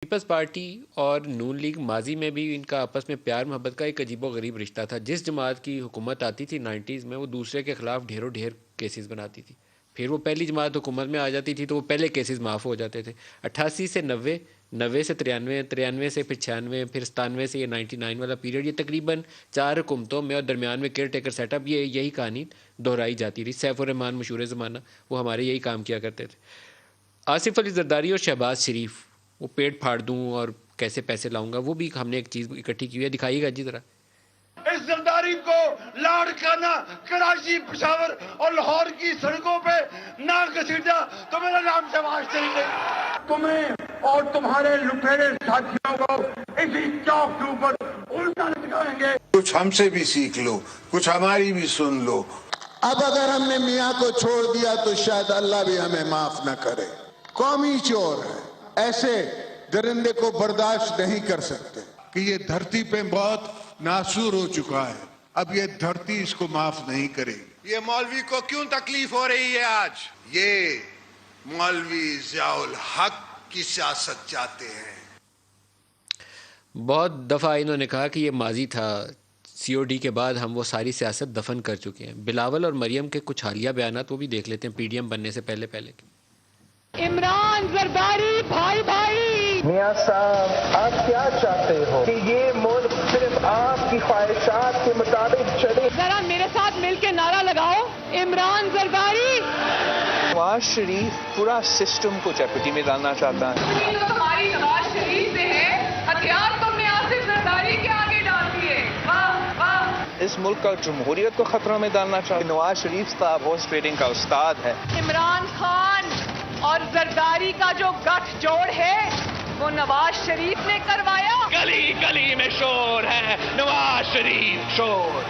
Peoples party اور نون league ماضی میں بھی ان کا آپس میں پیار محبت کا ایک عجیب و غریب رشتہ تھا. جس جماعت کی حکومت آتی تھی 90s میں وہ دوسرے کے خلاف ڈھیروں ڈھیر کیسز بناتی تھی. پھر وہ پہلی جماعت حکومت میں آ جاتی تھی تو وہ پہلے کیسز معاف ہو جاتے تھے. 88 سے 90، 90 سے 93، 93 سے پھر 96، پھر 97 سے یہ 99 والا پیریڈ، یہ تقریباً 4 حکومتوں میں اور درمیان میں کیئر ٹیکر سیٹ اپ، یہی کہانی دہرائی جاتی رہی. سیف الرحمان مشہور زمانہ وہ ہمارے یہی کام کیا کرتے تھے. آصف علی زرداری اور شہباز شریف، وہ پیٹ پھاڑ دوں اور کیسے پیسے لاؤں گا، وہ بھی ہم نے ایک چیز اکٹھی کی ہوئی ہے. دکھائیے گا جی ذرا. اس زرداری کو لاڑکانہ کراچی، پشاور اور لاہور کی سڑکوں پہ نہ گھسیٹا تو میرا نام شہباز شریف نہیں. تمہیں اور تمہارے لٹیرے ساتھیوں کو اسی چوک کے اوپر الٹا لٹکائیں گے. کچھ ہم سے بھی سیکھ لو، کچھ ہماری بھی سن لو. اب اگر ہم نے میاں کو چھوڑ دیا تو شاید اللہ بھی ہمیں معاف نہ کرے. قومی چور ہے، ایسے درندے کو برداشت نہیں کر سکتے کہ یہ دھرتی پہ بہت ناسور ہو چکا ہے، اب یہ دھرتی اس کو معاف نہیں کرے گی. یہ مولوی کو کیوں تکلیف ہو رہی ہے آج؟ یہ مولوی ضیاء الحق کی سیاست چاہتے ہیں. بہت دفعہ انہوں نے کہا کہ یہ ماضی تھا، سی او ڈی کے بعد ہم وہ ساری سیاست دفن کر چکے ہیں. بلاول اور مریم کے کچھ حالیہ بیانات وہ بھی دیکھ لیتے ہیں پی ڈی ایم بننے سے پہلے. عمران زرداری بھائی بھائی، میاں صاحب آپ کیا چاہتے ہو کہ یہ ملک صرف آپ کی خواہشات کے مطابق چلے؟ ذرا میرے ساتھ مل کے نعرہ لگاؤ، عمران زرداری. نواز شریف پورا سسٹم کو چپٹی میں ڈالنا چاہتا ہے. یہ تو تمہاری نواز شریف سے ہے، ہتھیار تم نے آصف زرداری کے آگے ڈال دیے. واہ واہ. اس ملک کا جمہوریت کو خطرہ میں ڈالنا چاہتا ہے. نواز شریف صاحب ہارس ٹریڈنگ کا استاد ہے. عمران خان اور زرداری کا جو گٹھ جوڑ ہے وہ نواز شریف نے کروایا. گلی گلی میں شور ہے، نواز شریف شور.